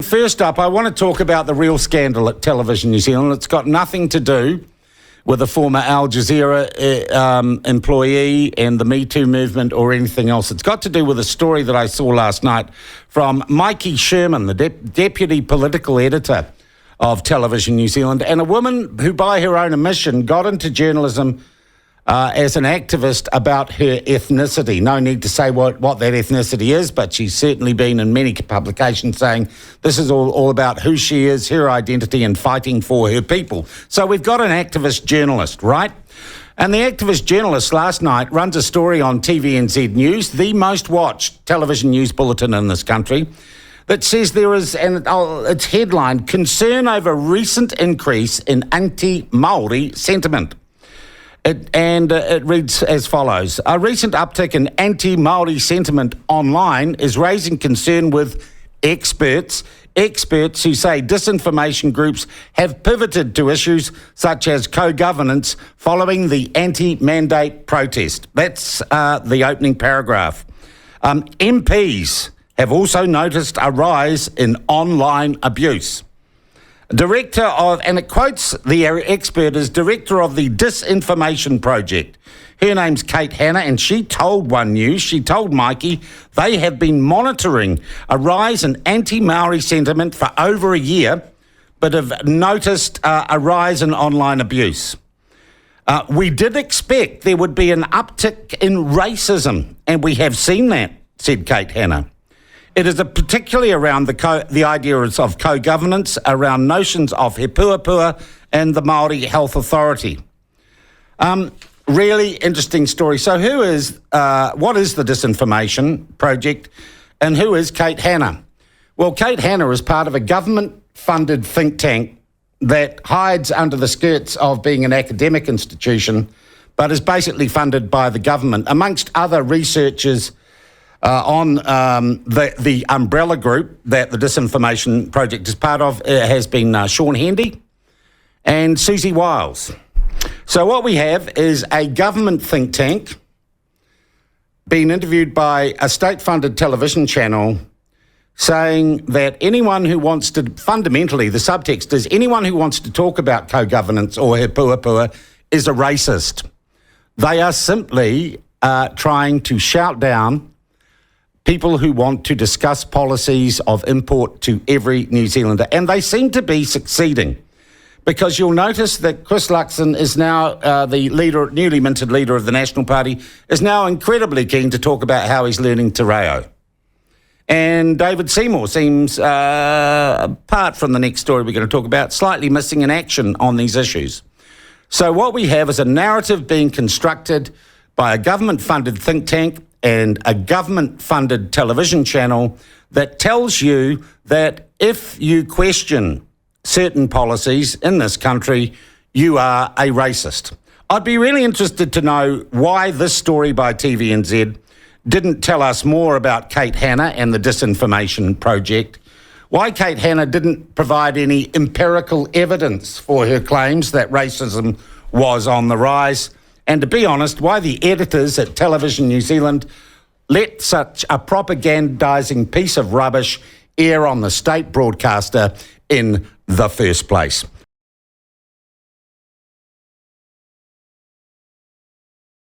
first up, I want to talk about the real scandal at Television New Zealand. It's got nothing to do with a former Al Jazeera employee and the Me Too movement or anything else. It's got to do with a story that I saw last night from Mikey Sherman, the deputy political editor of Television New Zealand, and a woman who, by her own admission, got into journalism as an activist about her ethnicity. No need to say what that ethnicity is, but she's certainly been in many publications saying this is all about who she is, her identity, and fighting for her people. So we've got an activist journalist, right? And the activist journalist last night runs a story on TVNZ News, the most watched television news bulletin in this country, that says there is, and it's headlined, concern over recent increase in anti-Māori sentiment. It reads as follows. A recent uptick in anti-Māori sentiment online is raising concern with experts who say disinformation groups have pivoted to issues such as co-governance following the anti-mandate protest. That's the opening paragraph. MPs have also noticed a rise in online abuse. Director of, and it quotes the expert as director of the Disinformation Project. Her name's Kate Hanna, and she told One News, she told Mikey, they have been monitoring a rise in anti-Māori sentiment for over a year, but have noticed a rise in online abuse. We did expect there would be an uptick in racism, and we have seen that, said Kate Hanna. It is particularly around the ideas of co-governance, around notions of he puapua and the Māori Health Authority. Really interesting story. So what is the Disinformation Project and who is Kate Hanna? Well, Kate Hanna is part of a government-funded think tank that hides under the skirts of being an academic institution, but is basically funded by the government, amongst other researchers on the umbrella group that the Disinformation Project is part of. Has been Sean Hendy and Susie Wiles. So what we have is a government think tank being interviewed by a state-funded television channel saying that anyone who wants to, fundamentally the subtext is anyone who wants to talk about co-governance or he puapua is a racist. They are simply trying to shout down people who want to discuss policies of import to every New Zealander. And they seem to be succeeding, because you'll notice that Chris Luxon is now the leader, newly minted leader of the National Party, is now incredibly keen to talk about how he's learning te reo. And David Seymour seems, apart from the next story we're going to talk about, slightly missing in action on these issues. So what we have is a narrative being constructed by a government-funded think tank and a government-funded television channel that tells you that if you question certain policies in this country, you are a racist. I'd be really interested to know why this story by TVNZ didn't tell us more about Kate Hanna and the Disinformation Project, why Kate Hanna didn't provide any empirical evidence for her claims that racism was on the rise, and to be honest, why the editors at Television New Zealand let such a propagandising piece of rubbish air on the state broadcaster in the first place.